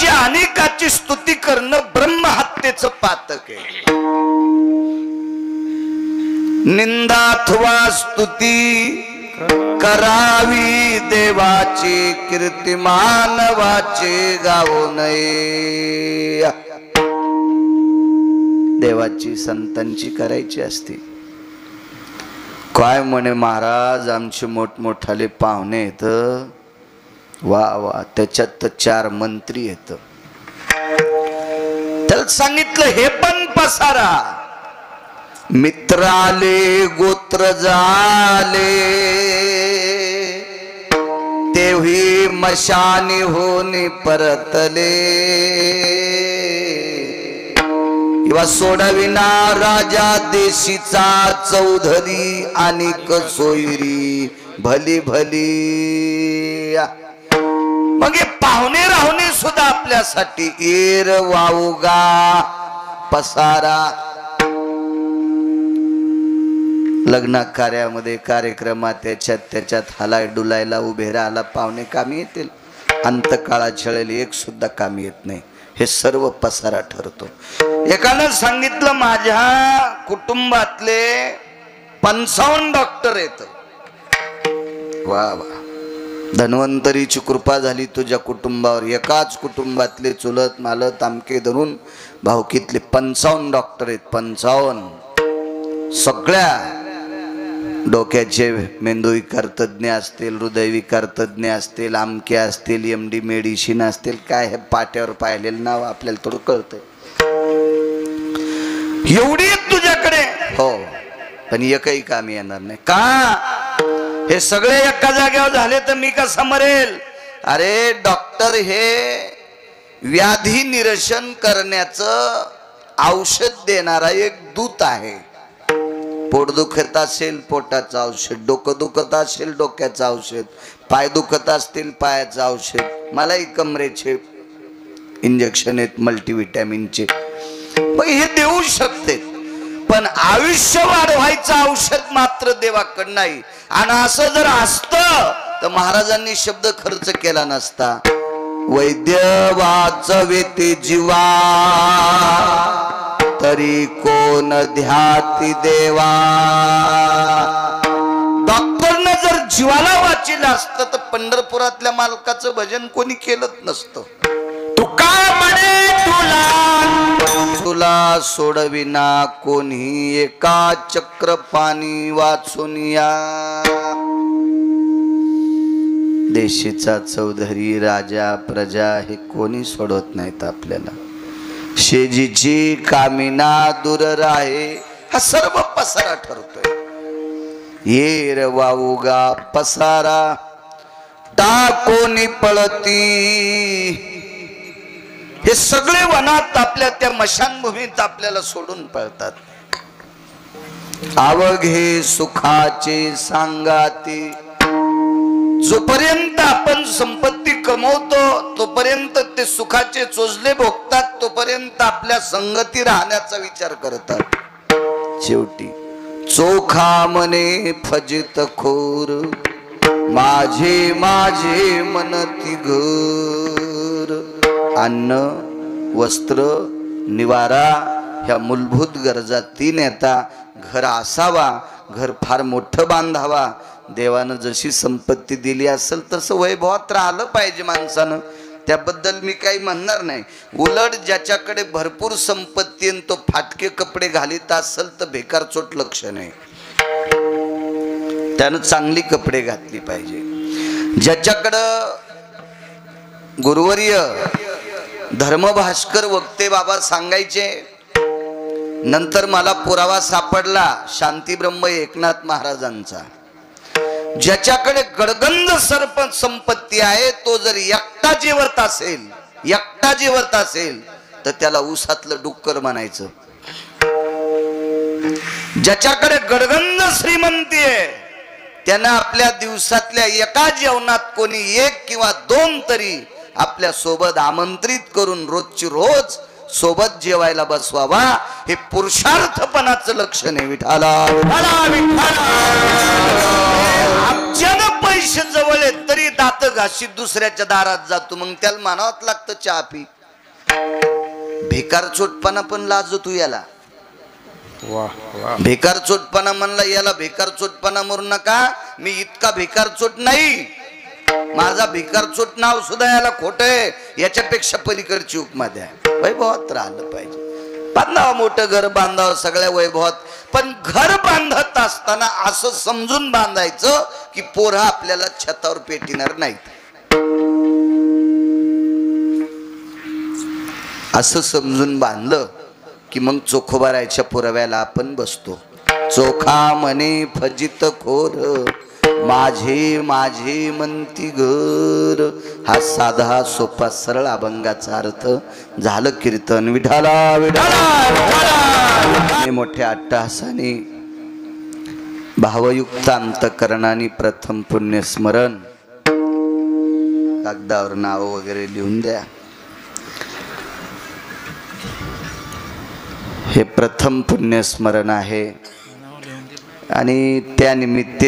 देवाची अनेकाची स्तुती करणं ब्रह्महत्येचं पातक आहे। निंदा अथवा स्तुती करावी देवाची, कीर्ती मानवाची गावू नये। देवाची संतांची करायची असते। काय म्हणे महाराज आमचे मोठमोठाले पाहुणे येत, वा वा, त्याच्यात तर 4 मंत्री येत। त्याला सांगितलं हे पण पसारा, मित्र आले गोत्र झाले, तेव्ही मशानी होनी परतले। किंवा सोडविना राजा देशीचा चौधरी, आणि सोयरी भली भली। मग हे पाहुणे राहुणे सुद्धा आपल्यासाठी एर वाऊगा पसारा। लग्न कार्यामध्ये कार्यक्रमात त्याच्यात हलाय डुलायला उभे राहायला पाहुणे कामी येतील, अंतकाळात छळेल एक सुद्धा कामी येत नाही। हे सर्व पसारा ठरतो। एकानं सांगितलं माझ्या कुटुंबातले 55 डॉक्टर येत। वा वा, धन्वंतरीची कृपा झाली तुझ्या कुटुंबावर। एकाच कुटुंबातले चुलत मालत आमके धरून भाऊकीतले 55 डॉक्टर आहेत। 55 सगळ्या डोक्याचे मेंदू विकार तज्ञ असतील, हृदय विकार तज्ञ असतील, आमके असतील, MD मेडिसिन असतील, काय हे पाट्यावर पाहिलेलं नाव आपल्याला थोडं कळतंय। एवढी तुझ्याकडे हो, पण एकही कामी येणार नाही का? हे सगळे एका जागेवर झाले तर मी कसा मरेल? अरे डॉक्टर हे व्याधी निरसन करण्याचं औषध देणारा एक दूत आहे। पोट दुखत असेल पोटाचं औषध, डोकं दुखत असेल डोक्याचं औषध, पाय दुखत असतील पायाचं औषध, मलाही कमरेचे इंजेक्शन आहेत मल्टीविटॅमिनचे, पण हे देऊ शकते। पण आयुष्य वाढवायचं औषध मात्र देवाकडे नाही। आणि असं जर असतं तर महाराजांनी शब्द खर्च केला नसता। वैद्य वाचवेते जीवा, तरी कोण ध्याती देवा। डॉक्टरने जर जीवाला वाचिलं असतं तर पंढरपुरातल्या मालकाचं भजन कोणी केलंच नसतं। तुका म्हणे तुला सोडविना कोणी, एका चक्र पाणी वाचून या। देशीचा चौधरी राजा प्रजा हे कोणी सोडवत नाहीत आपल्याला। शेजीची कामिना दूर राहे, हा सर्व पसारा ठरतोय। येर वाऊगा पसारा टाकोनी पळती। हे सगळे वनात आपल्या त्या मशानभूमीत आपल्याला सोडून पळतात। अवघे सुखाचे सांगाती, जोपर्यंत आपण संपत्ती कमवतो तोपर्यंत ते सुखाचे चोचले भोगतात, तोपर्यंत आपल्या संगती राहण्याचा विचार करतात। शेवटी चोखा मने फजित खोर, माझे माझे मनती घर। अन्न वस्त्र निवारा ह्या मूलभूत गरजा 3 येतात। घर असावा, घर फार मोठं बांधावा। देवानं जशी संपत्ती दिली असेल तसं वैभवात राहिलं पाहिजे माणसानं, त्याबद्दल मी काही म्हणणार नाही। उलट ज्याच्याकडे भरपूर संपत्ती आणि तो फाटके कपडे घालीत असेल तर बेकारचोट लक्षण आहे, त्यानं चांगली कपडे घातली पाहिजे। ज्याच्याकडं गुरुवर्य धर्मभास्कर वक्ते बाबा सांगायचे, नंतर मला पुरावा सापडला शांतीब्रह्म एकनाथ महाराजांचा। ज्याच्याकडे गडगंज सरपंच संपत्ती आहे तो जर एकटा जेवत असेल तर त्याला ऊसातलं डुक्कर म्हणायचं। ज्याच्याकडे गडगंज श्रीमंती आहे त्यानं आपल्या दिवसातल्या एका जेवणात कोणी 1 किंवा 2 तरी आपल्या सोबत आमंत्रित करून रोजची रोज सोबत जेवायला बसवावा। हे पुरुषार्थपणाचं लक्षण आहे। विठाला आमच्यानं पैसे जवळ आहेत तरी दात घाशीत दुसऱ्याच्या दारात जातो, मग त्याला मानावंच लागतं चहा पी। भिकार चोटपणा पण लाजतो याला. भिकार चोटपणा म्हणला याला भिकार चोटपणा म्हणू नका, मी इतका भिकार चोट नाही. माझा भिकार चोट नाव सुद्धा याला खोट आहे. याच्यापेक्षा पलीकडची उपमा द्या. वैभवात राहिलं पाहिजे. बांधावं मोठं घर, बांधावं सगळ्या वैभवात, पण घर बांधत असताना असं समजून बांधायचं की पोरं आपल्याला छतावर पेटिणार नाहीत. असं समजून बांधलं की मग चोखोबारायच्या पुराव्याला आपण बसतो. चोखा म्हणे फजित खोर, माझे माझे म्हणती घर. हा साधा सोपा सरळ अभंगाचा अर्थ. झालं कीर्तन विठाला विठाला. मोठ्या अट्टहासाने भावयुक्त अंतकरणाने प्रथम पुण्यस्मरण. कागदावर नाव वगैरे लिहून द्या. हे प्रथम पुण्यस्मरण आहे आणि त्यानिमित्त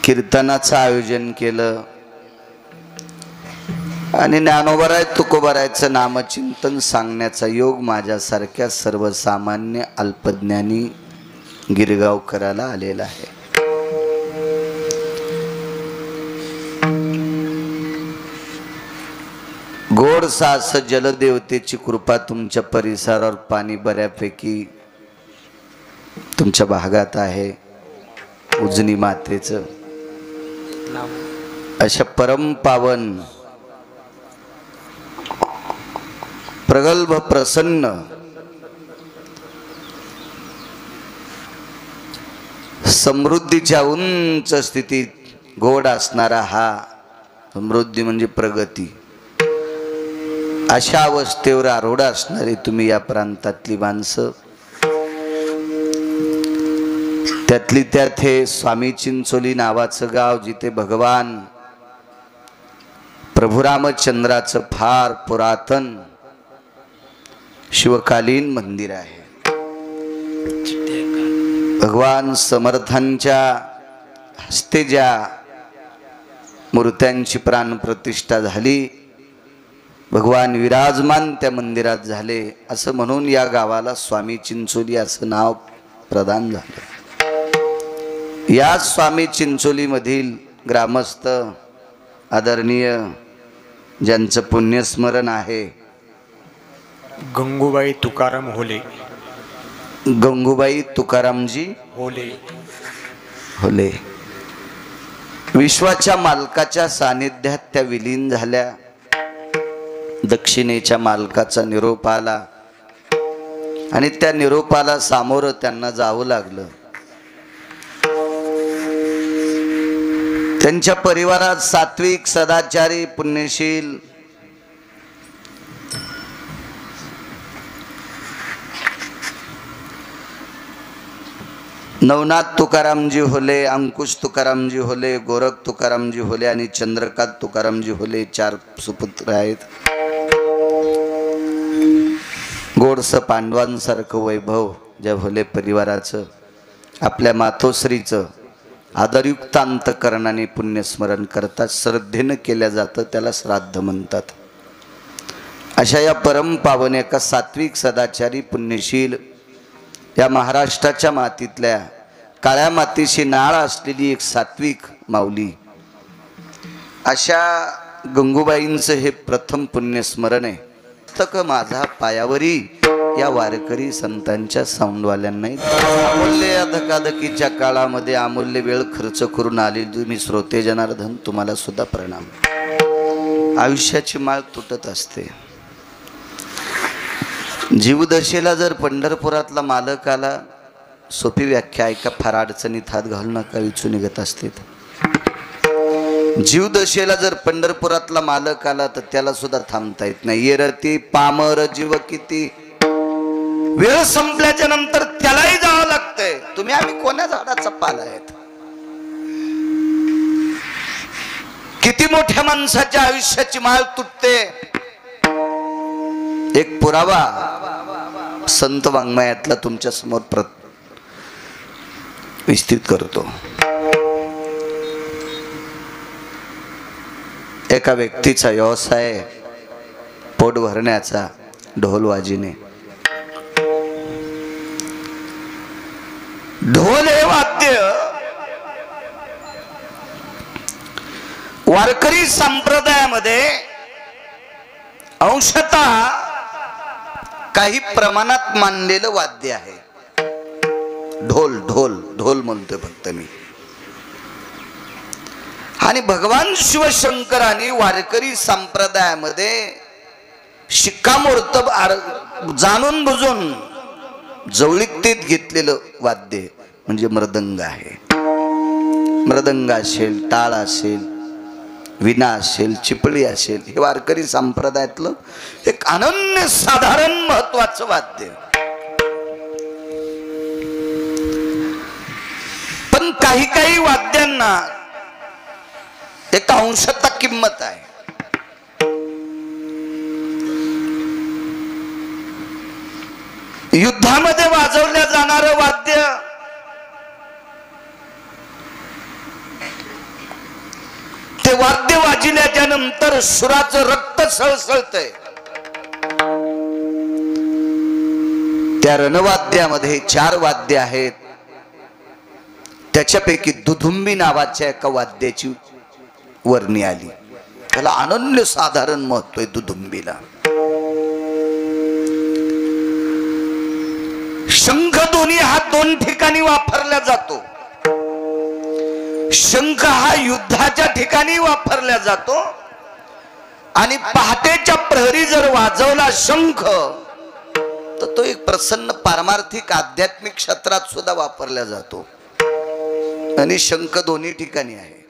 कीर्तनाचं आयोजन केलं आणि ज्ञानोबराय तुकोबरायचं नामचिंतन सांगण्याचा योग माझ्यासारख्या सर्वसामान्य अल्पज्ञानी गिरगावकराला आलेला आहे. गोड सास जलदेवतेची कृपा तुमच्या परिसरावर पाणी बऱ्यापैकी तुमच्या भागात आहे. उजनी मातेचं अशा परम पावन प्रगल्भ प्रसन्न समृद्धीच्या उंच स्थितीत गोड असणारा हा, समृद्धी म्हणजे प्रगती, अशा अवस्थेवर आरूढ असणारी तुम्ही या प्रांतातली माणसं, त्यातली त्यात हे स्वामी चिंचोली नावाचं गाव जिथे भगवान प्रभू रामचंद्राचं फार पुरातन शिवकालीन मंदिर आहे. भगवान समर्थांच्या हस्ते ज्या मूर्त्यांची प्राणप्रतिष्ठा झाली, भगवान विराजमान त्या मंदिरात झाले, असं म्हणून या गावाला स्वामी चिंचोली असं नाव प्रदान झालं. या स्वामी चिंचोलीमधील ग्रामस्थ आदरणीय ज्यांचं पुण्यस्मरण आहे, गंगूबाई तुकाराम होले. गंगूबाई तुकारामजी होले होले विश्वाच्या मालकाच्या सानिध्यात त्या विलीन झाल्या. दक्षिणेच्या मालकाचा निरोप आला आणि त्या निरोपाला सामोरं त्यांना जावं लागलं. त्यांच्या परिवारात सात्विक, सदाचारी, पुण्यशील नवनाथ तुकारामजी होले, अंकुश तुकारामजी होले, गोरख तुकारामजी होले आणि चंद्रकांत तुकारामजी होले 4 सुपुत्र आहेत. गोडस पांडवांसारखं वैभव ज्या होले परिवाराचं, आपल्या मातोश्रीचं आदरयुक्त अंतकरणाने पुण्यस्मरण करतात. श्रद्धेनं केल्या जातं त्याला श्राद्ध म्हणतात. अशा या परम पावन एका सात्विक, सदाचारी, पुण्यशील या महाराष्ट्राच्या मातीतल्या काळ्या मातीशी नाळ असलेली एक सात्विक माऊली, अशा गंगूबाईंचं हे प्रथम पुण्यस्मरण आहे. तक माझा पायावरी या वारकरी संतांच्या साऊंडवाल्यांनाही अमूल्य या धकाधकीच्या काळामध्ये अमूल्य वेळ खर्च करून आले तुम्ही श्रोते जनार्दन, तुम्हाला सुद्धा प्रणाम. आयुष्याची माळ तुटत असते. जीवदशेला जर पंढरपुरातला मालक आला, सोपी व्याख्या ऐका, फार अडचणीत हात घालू नका, विचू निघत असते. जीवदशेला जर पंढरपुरातला मालक आला तर त्याला सुद्धा थांबता येत नाही. येरती पामर जीव किती, वेळ संपल्याच्या नंतर त्यालाही जावं लागतंय. तुम्ही आम्ही कोण्या झाडाचा पाला आहेत. किती मोठ्या माणसाच्या आयुष्याची माळ तुटते. एक पुरावा संत वाङ्मयातला तुमच्या समोर विस्तृत करतो. एका व्यक्तीचा व्यवसाय पोट भरण्याचा ढोलवाजीने. ढोल हे वाद्य वारकरी संप्रदायामध्ये अंशतः काही प्रमाणात मानलेलं वाद्य आहे. ढोल ढोल ढोल म्हणतोय फक्त मी. आणि भगवान शिवशंकरांनी वारकरी संप्रदायामध्ये शिक्कामोर्तब जाणून बुजून जवळीकतेत घेतलेलं वाद्य म्हणजे मृदंग आहे. मृदंग असेल, टाळ असेल, विना असेल, चिपळी असेल, हे वारकरी संप्रदायातलं एक अनन्य साधारण महत्वाचं वाद्य. पण काही काही वाद्यांना एक अंशतः किंमत आहे. युद्धामध्ये वाजवल्या जाणारं वाद्य ते वाद्य वाजल्याच्या नंतर सुराचं रक्त सळसळतंय. त्या रणवाद्यामध्ये 4 वाद्य आहेत. त्याच्यापैकी दुधुंबी नावाच्या एका वाद्याची वर्णी आली. त्याला अनन्य साधारण महत्व आहे दुधुंबीला. शंख दोन्ही हा 2 ठिकाणी वापरला जातो. शंख हा युद्धाच्या ठिकाणी वापरला जातो आणि पहाटेच्या प्रहरी जर वाजवला शंख तर तो एक प्रसन्न पारमार्थिक आध्यात्मिक क्षेत्रात सुद्धा वापरला जातो. आणि शंख दोन्ही ठिकाणी आहे.